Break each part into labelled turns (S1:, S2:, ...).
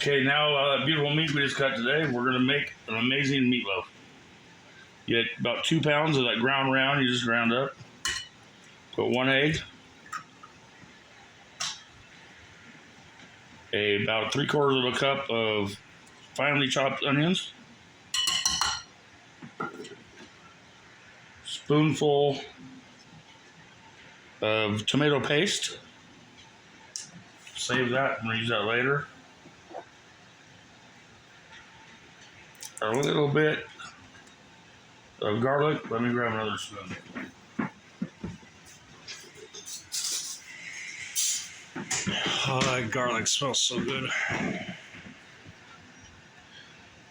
S1: Okay, now that beautiful meat we just cut today, we're gonna make an amazing meatloaf. You get about 2 pounds of that ground round, you just ground up. Put 1 egg, about 3/4 of a cup of finely chopped onions, spoonful of tomato paste. Save that and use that later. A little bit of garlic. Let me grab another spoon.
S2: Oh, that garlic smells so good.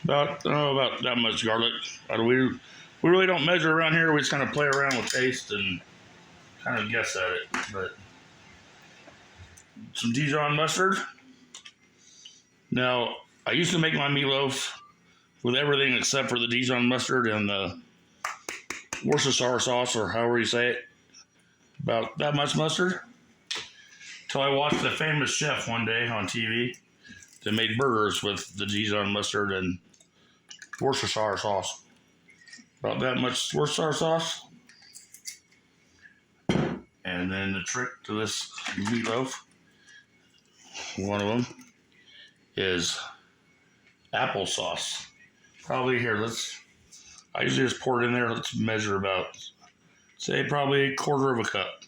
S1: About that much garlic. We really don't measure around here. We just kind of play around with taste and kind of guess at it. But some Dijon mustard. Now, I used to make my meatloaf with everything except for the Dijon mustard and the Worcestershire sauce, or however you say it. About that much mustard. Till I watched a famous chef one day on TV that made burgers with the Dijon mustard and Worcestershire sauce. About that much Worcestershire sauce. And then the trick to this meatloaf, one of them, is applesauce. Probably here, I usually just pour it in there. Let's measure about, say, probably 1/4 of a cup.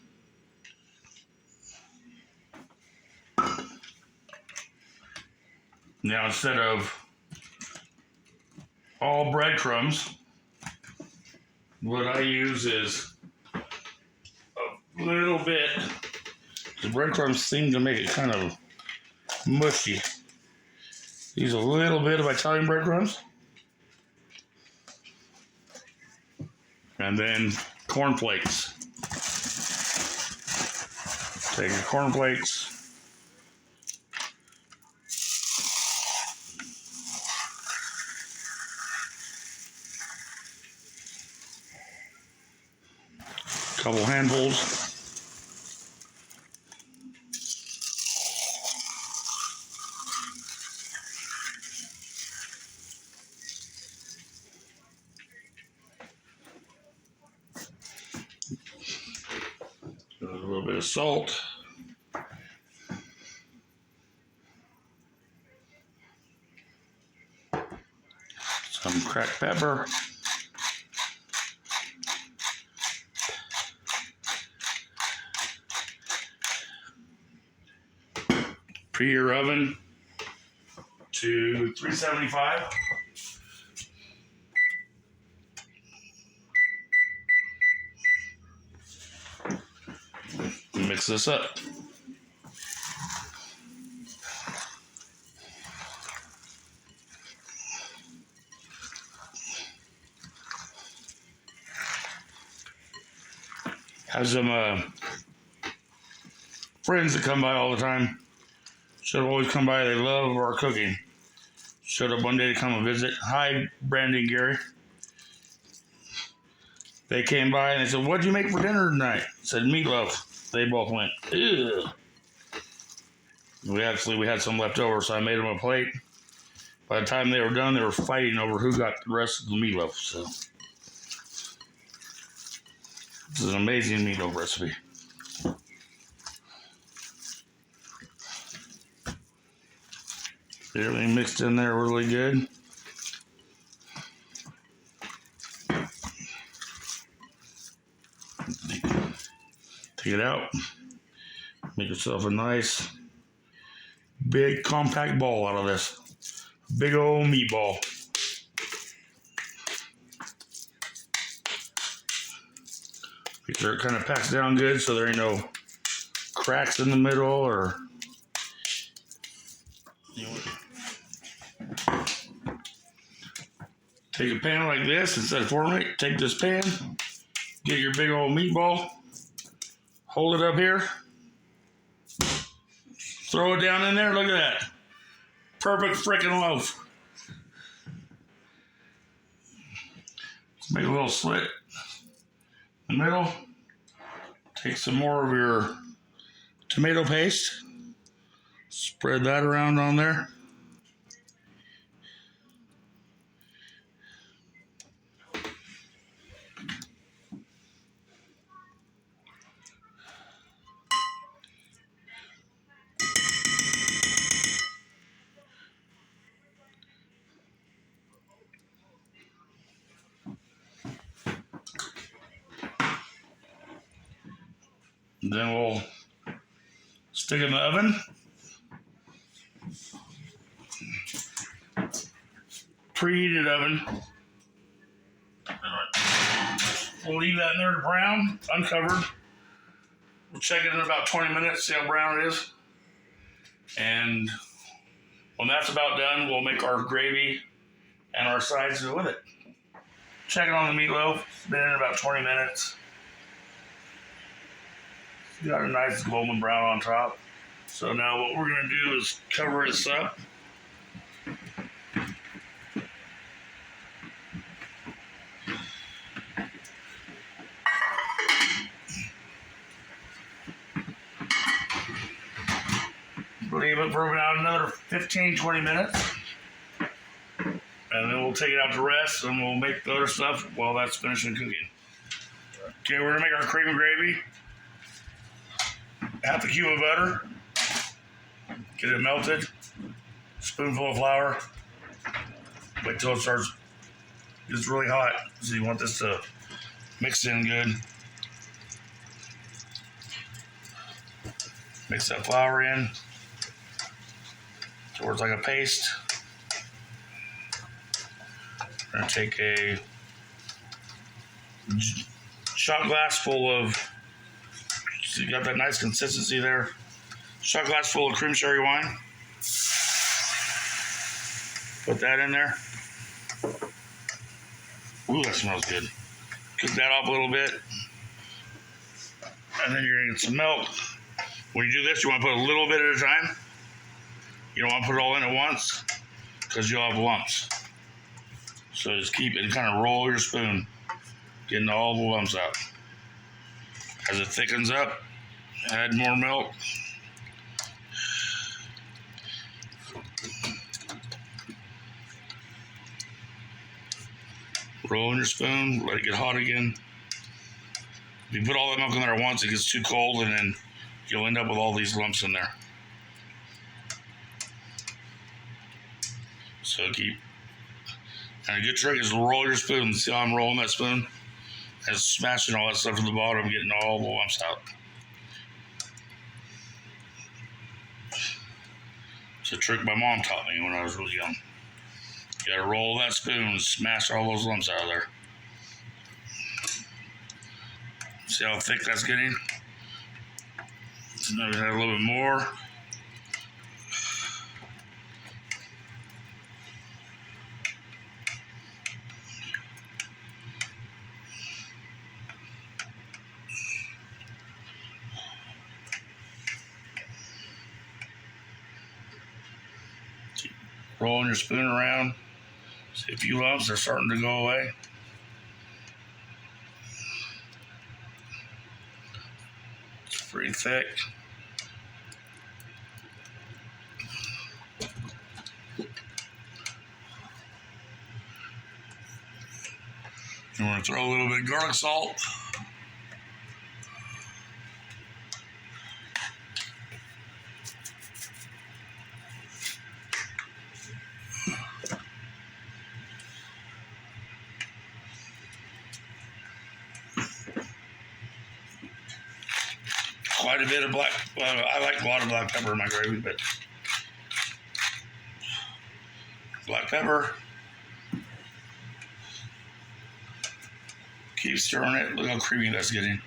S1: Now, instead of all breadcrumbs, what I use is a little bit. The breadcrumbs seem to make it kind of mushy. Use a little bit of Italian breadcrumbs. And then cornflakes. Take your cornflakes. Couple handfuls. A little bit of salt. Some cracked pepper. Preheat your oven to 375. Mix this up. Have some friends that come by all the time. Should always come by. They love our cooking. Showed up one day to come and visit. Hi, Brandy and Gary. They came by and they said, "What'd you make for dinner tonight?" I said, "Meatloaf." They both went, "Ew." We had some left over, so I made them a plate. By the time they were done, they were fighting over who got the rest of the meatloaf. So this is an amazing meatloaf recipe. Everything mixed in there really good. Take it out. Make yourself a nice, big, compact ball out of this. Big old meatball. Make sure it kind of packs down good so there ain't no cracks in the middle or. Take a pan like this instead of forming it. Take this pan, get your big old meatball, hold it up here, throw it down in there. Look at that. Perfect freaking loaf. Let's make a little slit in the middle. Take some more of your tomato paste. Spread that around on there. Then we'll stick it in the oven. Preheated oven. We'll leave that in there to brown, uncovered. We'll check it in about 20 minutes, see how brown it is. And when that's about done, we'll make our gravy and our sides with it. Check it on the meatloaf. It's been in about 20 minutes. Got a nice golden brown on top. So now what we're going to do is cover this up. Leave it for about another 15-20 minutes. And then we'll take it out to rest and we'll make the other stuff while that's finishing cooking. Okay, we're going to make our cream and gravy. Half a cube of butter. Get it melted. Spoonful of flour. Wait till it gets really hot. So you want this to mix in good. Mix that flour in towards like a paste. We're gonna take a shot glass full of, so you got that nice consistency there. Shot glass full of cream sherry wine. Put that in there. Ooh, that smells good. Cook that off a little bit. And then you're gonna get some milk. When you do this, you wanna put a little bit at a time. You don't wanna put it all in at once because you'll have lumps. So just keep it and kind of roll your spoon, getting all the lumps out. As it thickens up, add more milk. Roll in your spoon, let it get hot again. If you put all that milk in there at once, it gets too cold and then you'll end up with all these lumps in there. So and a good trick is to roll your spoon. See how I'm rolling that spoon? And smashing all that stuff to the bottom, getting all the lumps out. It's a trick my mom taught me when I was really young. You gotta roll that spoon and smash all those lumps out of there. See how thick that's getting? So now we add a little bit more. Keep rolling your spoon around. See a few lumps are starting to go away. It's pretty thick. You want to throw a little bit of garlic salt. Quite a bit of I like a lot of black pepper in my gravy, but black pepper. Keep stirring it. Look how creamy that's getting.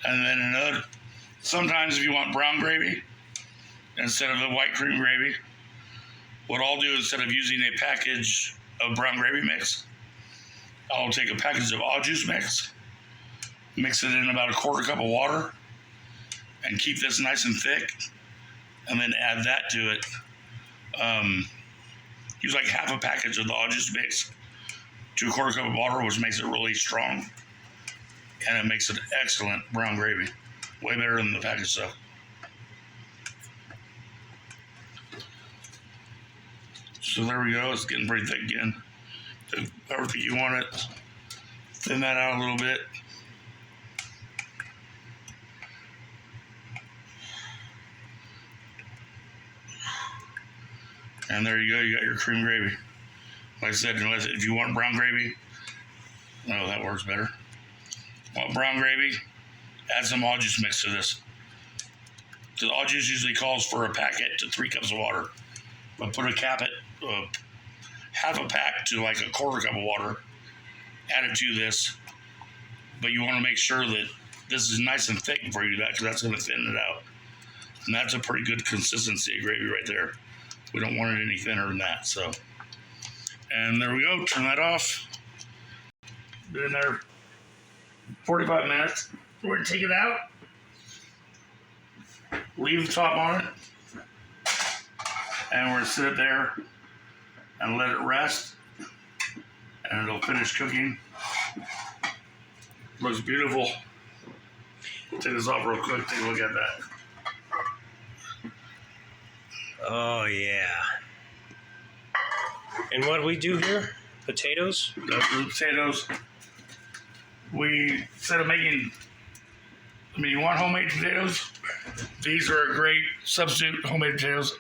S1: And then sometimes if you want brown gravy instead of the white cream gravy, what I'll do instead of using a package of brown gravy mix, I'll take a package of au juice mix, mix it in about a quarter cup of water, and keep this nice and thick, and then add that to it. Use like half a package of the au juice mix to a quarter cup of water, which makes it really strong. And it makes it excellent brown gravy. Way better than the packaged stuff. So there we go. It's getting pretty thick again. However you want it. Thin that out a little bit. And there you go. You got your cream gravy. Like I said, unless if you want brown gravy, oh, that works better. Want brown gravy? Add some all juice mix to this. Because all juice usually calls for a packet to 3 cups of water. But put a cap at half a pack to like a quarter cup of water. Add it to this. But you want to make sure that this is nice and thick before you do that, because that's going to thin it out. And that's a pretty good consistency of gravy right there. We don't want it any thinner than that. So, and there we go. Turn that off. Been in there 45 minutes. We're going to take it out. Leave the top on it. And we're going to sit it there and let it rest. And it'll finish cooking. Looks beautiful. Take this off real quick. Take a look at that.
S2: Oh, yeah. And what do we do here? Potatoes?
S1: That's the potatoes. We, instead of making, you want homemade potatoes? These are a great substitute, homemade potatoes.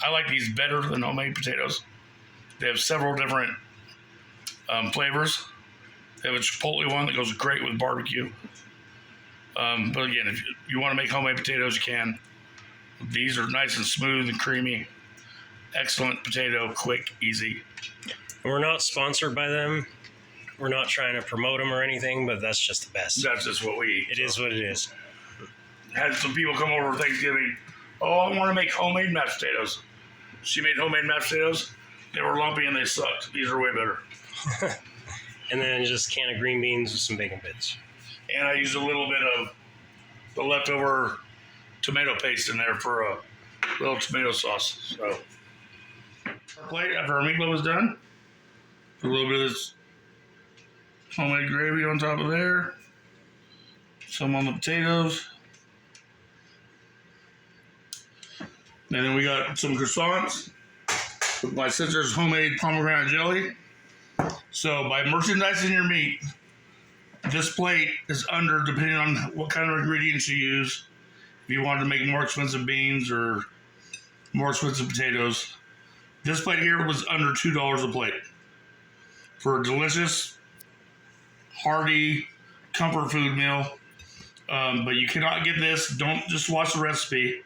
S1: I like these better than homemade potatoes. They have several different flavors. They have a chipotle one that goes great with barbecue. But again, if you want to make homemade potatoes, you can. These are nice and smooth and creamy. Excellent potato, quick, easy.
S2: We're not sponsored by them. We're not trying to promote them or anything, but that's just the best.
S1: That's just what we eat.
S2: It is what it is.
S1: Had some people come over for Thanksgiving. Oh, I want to make homemade mashed potatoes. She made homemade mashed potatoes. They were lumpy and they sucked. These are way better.
S2: And then just a can of green beans with some bacon bits.
S1: And I used a little bit of the leftover tomato paste in there for a little tomato sauce. So, our plate after our meatloaf is done. Put a little bit of this homemade gravy on top of there. Some on the potatoes. And then we got some croissants with my sister's homemade pomegranate jelly. So by merchandising your meat, this plate is under, depending on what kind of ingredients you use. If you wanted to make more expensive beans or more expensive potatoes, this plate here was under $2 a plate for a delicious, hearty, comfort food meal. But you cannot get this. Don't just watch the recipe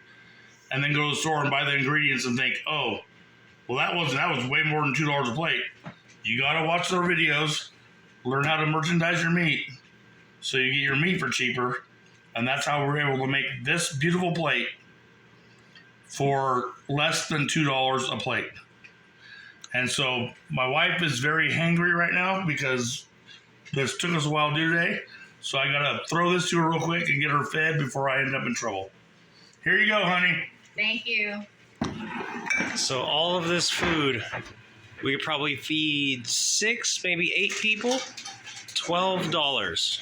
S1: and then go to the store and buy the ingredients and think, oh, well, that was way more than $2 a plate. You gotta watch their videos, learn how to merchandise your meat, so you get your meat for cheaper. And that's how we're able to make this beautiful plate for less than $2 a plate. And so my wife is very hangry right now because this took us a while to do today. So I gotta throw this to her real quick and get her fed before I end up in trouble. Here you go, honey.
S3: Thank you.
S2: So all of this food, we could probably feed 6, maybe 8 people. $12.